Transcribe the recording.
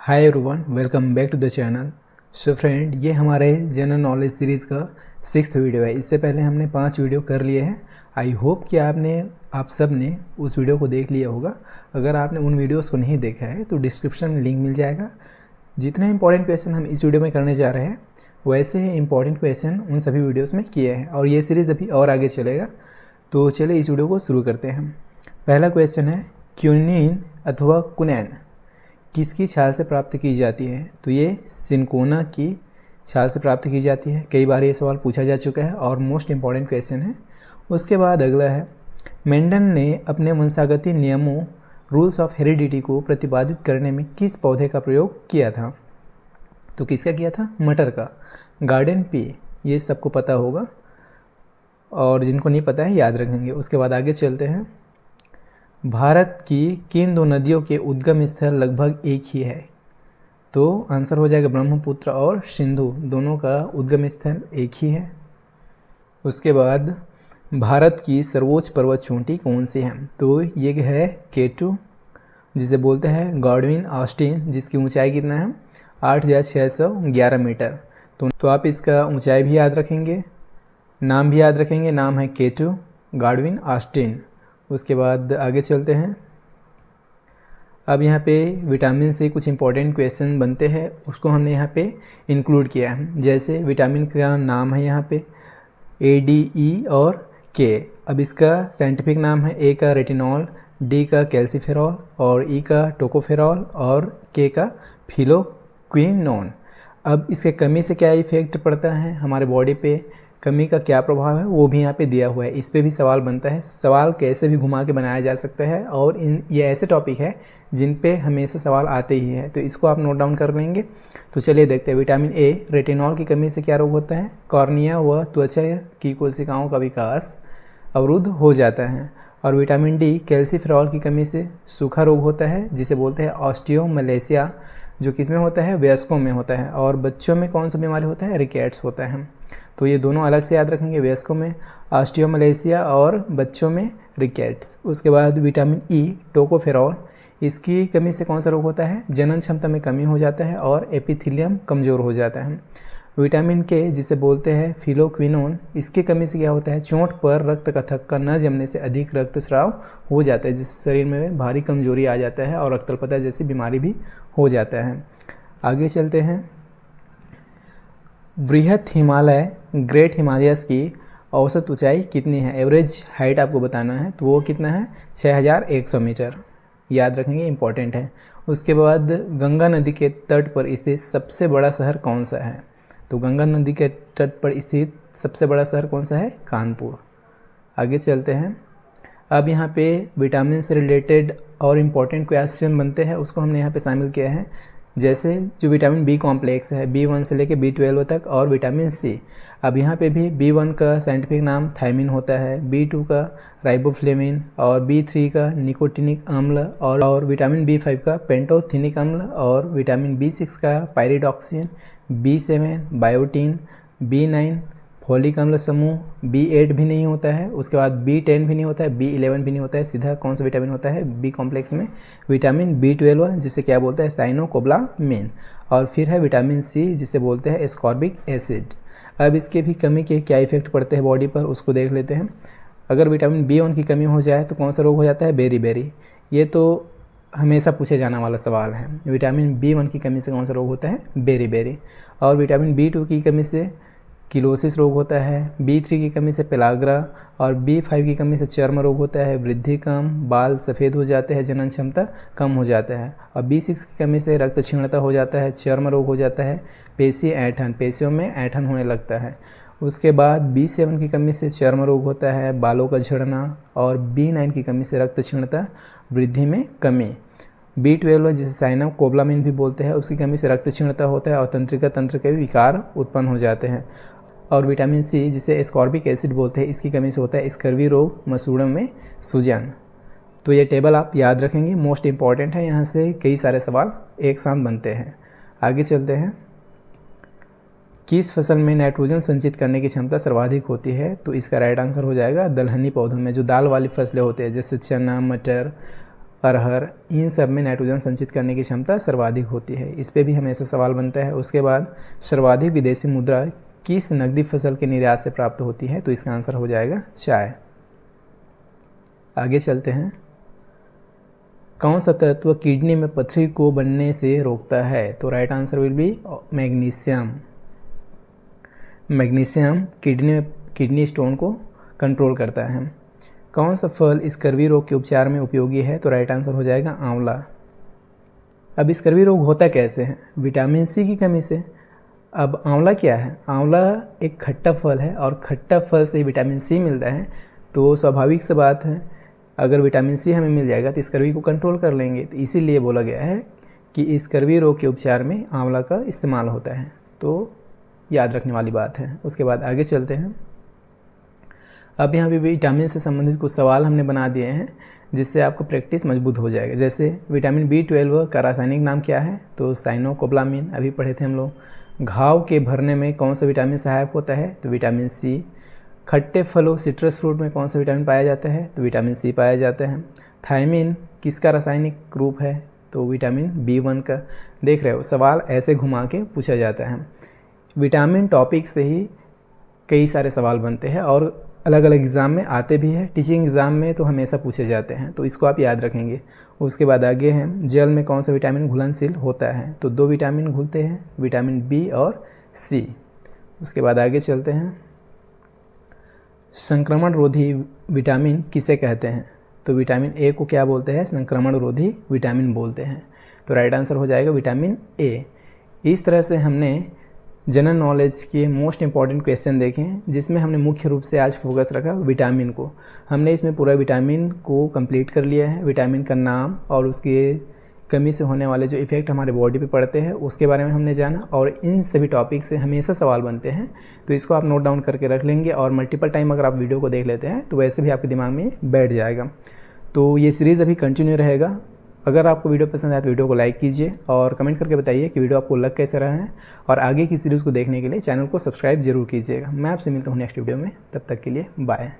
Hi everyone, welcome back to the channel. So friend, ये हमारे general knowledge series का 6th video है। इससे पहले हमने 5 वीडियो कर लिए हैं। आई होप कि आप सब ने उस वीडियो को देख लिया होगा। अगर आपने उन वीडियोस को नहीं देखा है तो डिस्क्रिप्शन में लिंक मिल जाएगा। जितने इंपॉर्टेंट क्वेश्चन हम इस वीडियो में करने जा रहे हैं वैसे ही इंपॉर्टेंट क्वेश्चन उन सभी वीडियोज़ में किए हैं और ये सीरीज़ अभी और आगे चलेगा। तो चलिए इस वीडियो को शुरू करते हैं। पहला क्वेश्चन है, क्यूनिन अथवा कुनैन किसकी छाल से प्राप्त की जाती है? तो ये सिनकोना की छाल से प्राप्त की जाती है। कई बार ये सवाल पूछा जा चुका है और मोस्ट इम्पॉर्टेंट क्वेश्चन है। उसके बाद अगला है, मेंडल ने अपने वंशागति नियमों रूल्स ऑफ हेरिडिटी को प्रतिपादित करने में किस पौधे का प्रयोग किया था? तो किसका किया था? मटर का, गार्डन पे। ये सबको पता होगा और जिनको नहीं पता है याद रखेंगे। उसके बाद आगे चलते हैं। भारत की किन दो नदियों के उद्गम स्थल लगभग एक ही है? तो आंसर हो जाएगा ब्रह्मपुत्र और सिंधु, दोनों का उद्गम स्थल एक ही है। उसके बाद भारत की सर्वोच्च पर्वत चोटी कौन सी है? तो ये है K2, जिसे बोलते हैं गॉडविन ऑस्टिन, जिसकी ऊंचाई कितना है? 8,611 मीटर। तो आप इसका ऊंचाई भी याद रखेंगे, नाम भी याद रखेंगे। नाम है K2 गॉडविन ऑस्टिन। उसके बाद आगे चलते हैं। अब यहाँ पे विटामिन से कुछ इंपॉर्टेंट क्वेश्चन बनते हैं, उसको हमने यहाँ पे इंक्लूड किया है। जैसे विटामिन का नाम है यहाँ पे ADE और K। अब इसका साइंटिफिक नाम है, A का रेटिनॉल, D का कैल्सीफेरॉल और E का टोकोफेरॉल और K का फिलोक्विनोन। अब इसके कमी से क्या इफेक्ट पड़ता है हमारे बॉडी पे, कमी का क्या प्रभाव है, वो भी यहाँ पे दिया हुआ है। इस पे भी सवाल बनता है। सवाल कैसे भी घुमा के बनाया जा सकता है और ये ऐसे टॉपिक है जिन पे हमेशा सवाल आते ही है, तो इसको आप नोट डाउन कर लेंगे। तो चलिए देखते हैं। विटामिन A, रेटिनॉल की कमी से क्या रोग होता है? कॉर्निया व त्वचा की कोशिकाओं का विकास अवरुद्ध हो जाता है। और विटामिन D, कैल्सीफेरॉल की कमी से सूखा रोग होता है, जिसे बोलते हैं ऑस्टियोमलेशिया, जो किस में होता है? वयस्कों में होता है। और बच्चों में कौन सा बीमारी होता है? रिकेट्स होता है। तो ये दोनों अलग से याद रखेंगे, वयस्कों में ऑस्टियोमलेशिया और बच्चों में रिकेट्स। उसके बाद विटामिन E, टोकोफेरॉल, इसकी कमी से कौन सा रोग होता है? जनन क्षमता में कमी हो जाता है और एपिथेलियम कमज़ोर हो जाता है। विटामिन K, जिसे बोलते हैं फिलोक्विनोन, इसकी कमी से क्या होता है? चोट पर रक्त का थक्का न जमने से अधिक रक्तस्राव हो जाता है, जिससे शरीर में भारी कमजोरी आ जाता है और रक्तल्पता जैसी बीमारी भी हो जाता है। आगे चलते हैं। बृहत हिमालय, ग्रेट हिमालयस की औसत ऊंचाई कितनी है? एवरेज हाइट आपको बताना है, तो वो कितना है? 6,100 मीटर। याद रखेंगे, इंपॉर्टेंट है। उसके बाद गंगा नदी के तट पर स्थित सबसे बड़ा शहर कौन सा है? तो गंगा नदी के तट पर स्थित सबसे बड़ा शहर कौन सा है? कानपुर। आगे चलते हैं। अब यहाँ पे विटामिन से रिलेटेड और इम्पॉर्टेंट क्वेश्चन बनते हैं, उसको हमने यहाँ पे शामिल किया है। जैसे जो विटामिन B कॉम्प्लेक्स है, B1 से लेके B12 तक, और विटामिन C। अब यहाँ पे भी B1 का साइंटिफिक नाम थायमिन होता है, B2 का राइबोफ्लेविन और B3 का निकोटिनिक अम्ल और विटामिन B5 का पेंटोथेनिक अम्ल और विटामिन B6 का pyridoxine, B7 biotin, B9 folic अम्ल समूह, B8 भी नहीं होता है। उसके बाद B10 भी नहीं होता है, B11 भी नहीं होता है। सीधा कौन सा विटामिन होता है B कॉम्प्लेक्स में? विटामिन B12, जिसे क्या बोलते हैं? साइनोकोबालामिन। और फिर है विटामिन C, जिसे बोलते हैं एस्कॉर्बिक एसिड। अब इसके भी कमी के क्या इफेक्ट पड़ते हैं बॉडी पर, उसको देख लेते हैं। अगर विटामिन B1 की कमी हो जाए तो कौन सा रोग हो जाता है? बेरी। ये तो हमेशा पूछे जाने वाला सवाल है। विटामिन B1 की कमी से कौन सा रोग होता है? बेरी। और विटामिन B2 की कमी से किलोसिस रोग होता है, B3 की कमी से पेलाग्रा और B5 की कमी से चर्म रोग होता है, वृद्धि कम, बाल सफ़ेद हो जाते हैं, जनन क्षमता कम हो जाता है। और B6 की कमी से रक्त क्षीणता हो जाता है, चर्म रोग हो जाता है, पेशी ऐंठन, पेशियों में ऐंठन होने लगता है। उसके बाद B7 की कमी से चर्म रोग होता है, बालों का झड़ना, और B9 की कमी से रक्त क्षीणता, वृद्धि में कमी। B12, जिसे साइनोकोबालामिन भी बोलते हैं, उसकी कमी से रक्त क्षीणता होता है और तंत्रिका तंत्र के विकार उत्पन्न हो जाते हैं। और विटामिन C, जिसे एस्कॉर्बिक एसिड बोलते हैं, इसकी कमी से होता है स्कर्वी रोग, मसूड़ों में सूजन। तो ये टेबल आप याद रखेंगे, मोस्ट इंपॉर्टेंट है। यहाँ से कई सारे सवाल एक साथ बनते हैं। आगे चलते हैं। किस फसल में नाइट्रोजन संचित करने की क्षमता सर्वाधिक होती है? तो इसका राइट आंसर हो जाएगा दलहनी पौधों में, जो दाल वाली फसलें होती है, जैसे चना, मटर, अरहर, इन सब में नाइट्रोजन संचित करने की क्षमता सर्वाधिक होती है। इस पे भी हमेशा सवाल बनता है। उसके बाद सर्वाधिक विदेशी मुद्रा किस नकदी फसल के निर्यात से प्राप्त होती है? तो इसका आंसर हो जाएगा चाय। आगे चलते हैं। कौन सा तत्व किडनी में पथरी को बनने से रोकता है? तो right answer will be magnesium. Magnesium kidney stone को कंट्रोल करता है। कौन सा फल स्कर्वी रोग के उपचार में उपयोगी है? तो राइट आंसर हो जाएगा आंवला। अब स्कर्वी रोग होता कैसे है? विटामिन सी की कमी से। अब आंवला क्या है? आंवला एक खट्टा फल है और खट्टा फल से विटामिन सी मिलता है, तो स्वाभाविक सी बात है अगर विटामिन सी हमें मिल जाएगा तो स्कर्वी को कंट्रोल कर लेंगे। तो इसीलिए बोला गया है कि स्कर्वी रोग के उपचार में आंवला का इस्तेमाल होता है। तो याद रखने वाली बात है। उसके बाद आगे चलते हैं। अब यहाँ पे विटामिन से संबंधित कुछ सवाल हमने बना दिए हैं जिससे आपको प्रैक्टिस मजबूत हो जाएगा। जैसे विटामिन B12 का रासायनिक नाम क्या है? तो साइनोकोबालामिन, अभी पढ़े थे हम लोग। घाव के भरने में कौन सा विटामिन सहायक होता है? तो विटामिन सी। खट्टे फलों सिट्रस फ्रूट में कौन सा विटामिन पाया जाता है? तो विटामिन सी पाया जाता है। थायमिन किसका रासायनिक रूप है? तो विटामिन B1 का। देख रहे हो, सवाल ऐसे घुमा के पूछा जाता है। विटामिन टॉपिक से ही कई सारे सवाल बनते हैं और अलग अलग एग्ज़ाम में आते भी हैं। टीचिंग एग्ज़ाम में तो हमेशा पूछे जाते हैं, तो इसको आप याद रखेंगे। उसके बाद आगे हैं, जल में कौन सा विटामिन घुलनशील होता है? तो 2 विटामिन घुलते हैं, विटामिन B और C। उसके बाद आगे चलते हैं। संक्रमण रोधी विटामिन किसे कहते हैं? तो विटामिन ए को क्या बोलते हैं? संक्रमण रोधी विटामिन बोलते हैं। तो राइट आंसर हो जाएगा विटामिन ए। इस तरह से हमने जनरल नॉलेज के मोस्ट इंपॉर्टेंट क्वेश्चन देखे हैं, जिसमें हमने मुख्य रूप से आज फोकस रखा विटामिन को। हमने इसमें पूरा विटामिन को कंप्लीट कर लिया है। विटामिन का नाम और उसके कमी से होने वाले जो इफ़ेक्ट हमारे बॉडी पे पड़ते हैं उसके बारे में हमने जाना, और इन सभी टॉपिक से हमेशा सवाल बनते हैं, तो इसको आप नोट डाउन करके रख लेंगे और मल्टीपल टाइम अगर आप वीडियो को देख लेते हैं तो वैसे भी आपके दिमाग में बैठ जाएगा। तो ये सीरीज़ अभी कंटिन्यू रहेगा। अगर आपको वीडियो पसंद आए तो वीडियो को लाइक कीजिए और कमेंट करके बताइए कि वीडियो आपको लग कैसे रहा है, और आगे की सीरीज़ को देखने के लिए चैनल को सब्सक्राइब जरूर कीजिएगा। मैं आपसे मिलता हूँ नेक्स्ट वीडियो में, तब तक के लिए बाय।